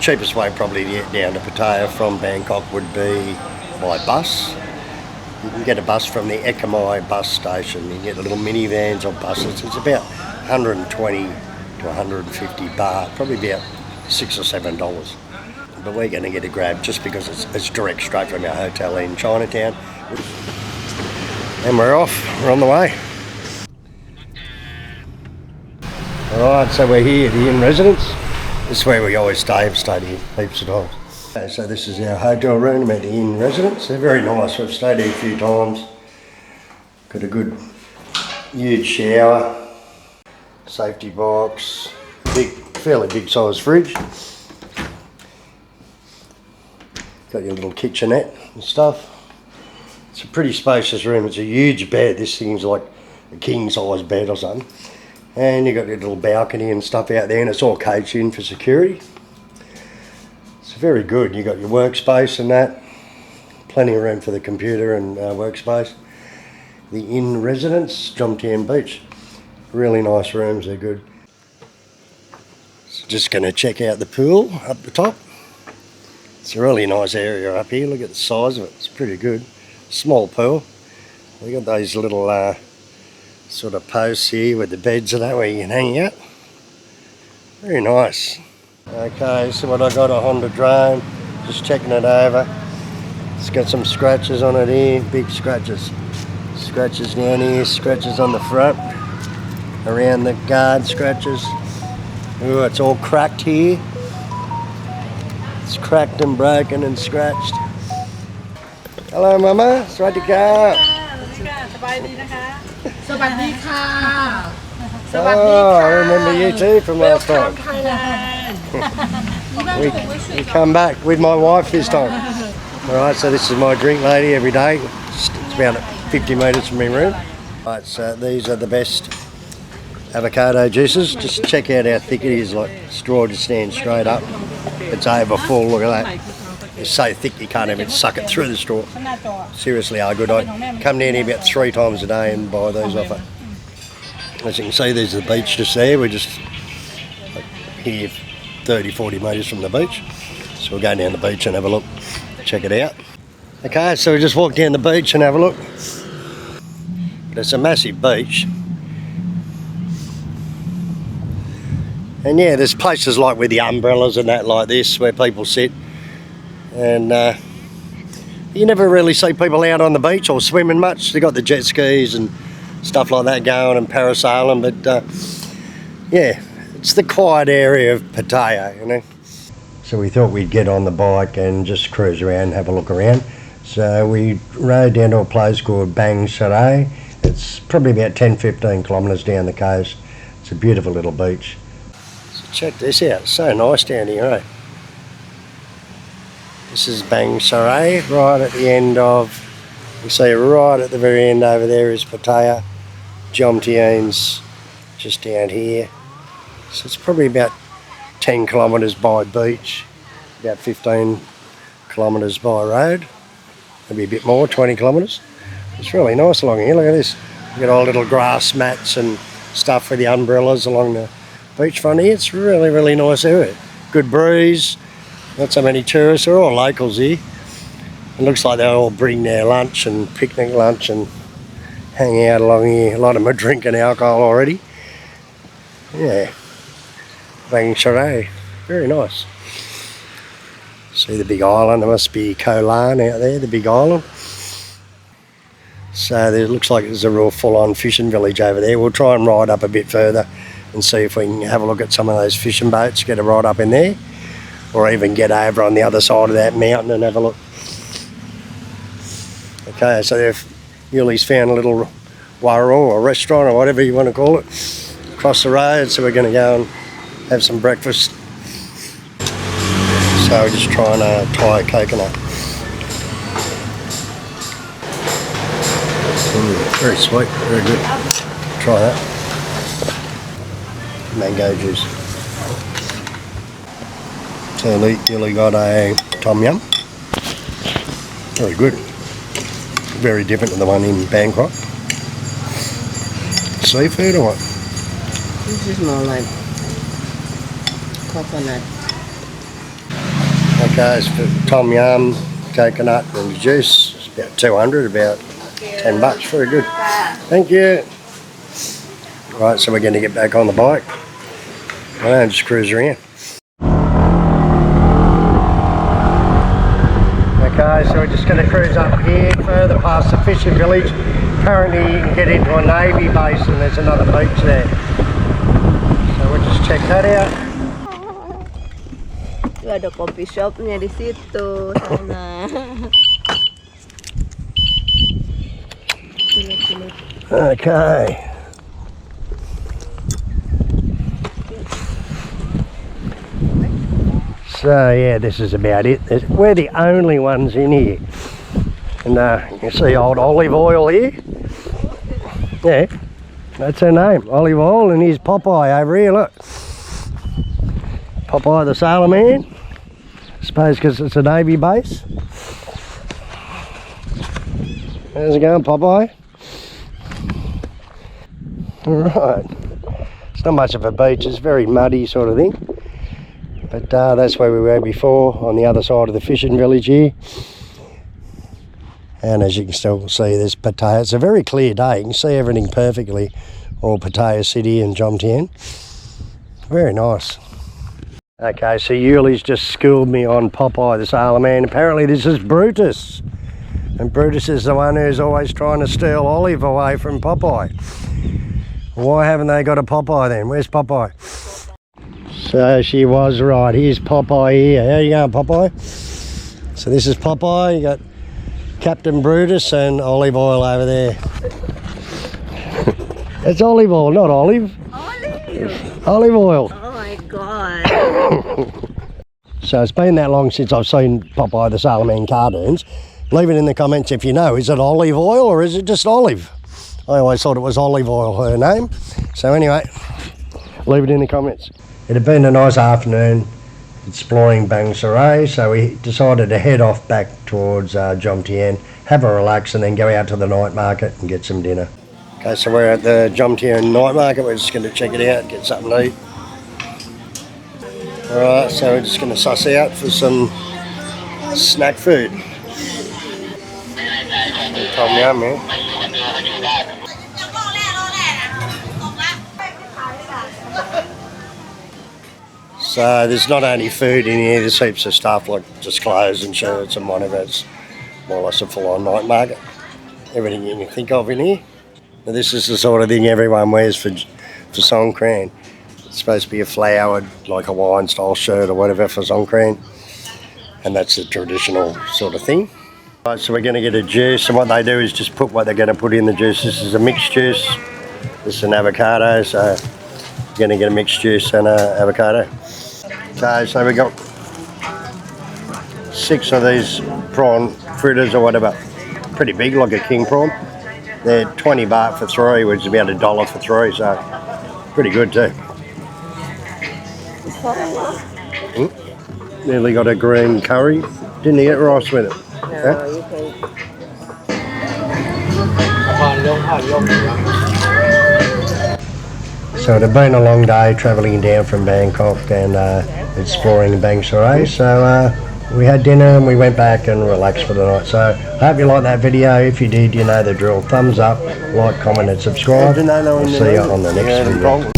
Cheapest way probably to get down to Pattaya from Bangkok would be by bus. You can get a bus from the Ekmai bus station. You can get little minivans or buses. It's about 120 to 150 baht, probably about $6 or $7. But we're going to get a grab just because it's direct straight from our hotel in Chinatown. And we're off, we're on the way. Alright, so we're here at the Inn residence. This is where we always stay. I've stayed here heaps of times. Okay, so this is our hotel room at the Inn residence. They're very nice. We've stayed here a few times. Got a good huge shower, safety box, fairly big size fridge. Got your little kitchenette and stuff. It's a pretty spacious room. It's a huge bed. This thing's like a king size bed or something. And you've got your little balcony and stuff out there, and it's all caged in for security. It's very good. You've got your workspace and that. Plenty of room for the computer and workspace. The Inn residence, Jomtien Beach. Really nice rooms, they're good. So just going to check out the pool up the top. It's a really nice area up here. Look at the size of it. It's pretty good. Small pool. We've got those little sort of posts here with the beds and that where you can hang out. Very nice. Okay, so what I got, a Honda drone, just checking it over. It's got some scratches on it here, big scratches. Scratches down here, scratches on the front, around the guard scratches. Ooh, it's all cracked here. It's cracked and broken and scratched. Hello Mama, Swadika. Oh, I remember you too from last time. we come back with my wife this time. Alright, so this is my drink lady every day. It's about 50 metres from my room. Right, so these are the best avocado juices. Just check out how thick it is, like straw just stands straight up. It's over full, look at that. It's so thick you can't even suck it through the straw. Seriously, how good. I come down here about 3 times a day and buy these off it. As you can see, there's the beach just there. We're just here 30-40 metres from the beach. So we'll go down the beach and have a look, check it out. Okay, so we just walk down the beach and have a look. It's a massive beach. And yeah, there's places like with the umbrellas and that like this where people sit. And you never really see people out on the beach or swimming much. They've got the jet skis and stuff like that going and parasailing, but yeah, it's the quiet area of Pattaya, you know. So we thought we'd get on the bike and just cruise around and have a look around. So we rode down to a place called Bang Saray. It's probably about 10-15 kilometres down the coast. It's a beautiful little beach. So check this out, it's so nice down here, eh? This is BangSaray, right at the end of, you see right at the very end over there is Pattaya. Jomtien's just down here. So it's probably about 10 kilometres by beach, about 15 kilometres by road, maybe a bit more, 20 kilometres. It's really nice along here, look at this. You've got all little grass mats and stuff for the umbrellas along the beachfront here. It's really, really nice area. Good breeze. Not so many tourists, they're all locals here. It looks like they all bring their lunch and picnic lunch and hang out along here. A lot of them are drinking alcohol already. Yeah, BangSaray, very nice. See the big island, there must be Chulann out there, the big island. So there looks like there's a real full-on fishing village over there. We'll try and ride up a bit further and see if we can have a look at some of those fishing boats, get a ride up in there. Or even get over on the other side of that mountain and have a look. Okay, so they've Yuli's found a little warung or restaurant or whatever you want to call it across the road, so we're going to go and have some breakfast. So we're just trying a Thai coconut. Very sweet, very good. Try that. Mango juice. So Yuli got a tom yum. Very good. Very different to the one in Bangkok. Seafood or what? This is more like coconut. Okay, it's for tom yum, coconut and juice. It's about 200, about 10 bucks. Very good. Thank you. Right, so we're going to get back on the bike and just cruise around. Okay, so we're just going to cruise up here further past the fishing village. Apparently you can get into a navy base and there's another beach there. So we'll just check that out. Ada coffee shopnya di situ sana. Okay. So yeah, this is about it. We're the only ones in here. And you can see old olive oil here. Yeah, that's her name, olive oil. And here's Popeye over here, look. Popeye the sailor man. I suppose because it's a navy base. How's it going, Popeye? Right. It's not much of a beach, it's very muddy sort of thing. But that's where we were before, on the other side of the fishing village here. And as you can still see, there's Pattaya. It's a very clear day. You can see everything perfectly. All Pattaya City and Jomtien. Very nice. Okay, so Yuli's just schooled me on Popeye the sailor man. Apparently this is Brutus. And Brutus is the one who's always trying to steal Olive away from Popeye. Why haven't they got a Popeye then? Where's Popeye? So she was right. Here's Popeye here. How you going, Popeye? So this is Popeye. You got Captain Brutus and olive oil over there. It's olive oil, not olive. Olive. Olive oil. Oh my god. So it's been that long since I've seen Popeye the Sailor Man cartoons. Leave it in the comments if you know. Is it olive oil or is it just olive? I always thought it was olive oil, her name. So anyway, leave it in the comments. It had been a nice afternoon exploring Bang Saray, so we decided to head off back towards Jomtien, have a relax and then go out to the night market and get some dinner. Okay, so we're at the Jomtien night market. We're just going to check it out, get something to eat. Alright, so we're just going to suss out for some snack food. Tom yum, man. So there's not only food in here, there's heaps of stuff like just clothes and shirts and whatever. It's more or less a full-on night market. Everything you can think of in here. Now this is the sort of thing everyone wears for Songkran. It's supposed to be a flowered, like Hawaiian style shirt or whatever for Songkran. And that's the traditional sort of thing. Right, so we're going to get a juice, and what they do is just put what they're going to put in the juice. This is a mixed juice. This is an avocado, so we're going to get a mixed juice and an avocado. Okay, so we got 6 of these prawn fritters or whatever. Pretty big, like a king prawn. They're 20 baht for 3, which is about $1 for 3, so pretty good too. Nearly got a green curry. Didn't you get rice with it? No, you can. So it had been a long day travelling down from Bangkok and exploring Bang Saray. So we had dinner and we went back and relaxed for the night. So I hope you liked that video. If you did, you know the drill. Thumbs up, like, comment and subscribe. I'll see you on the next video.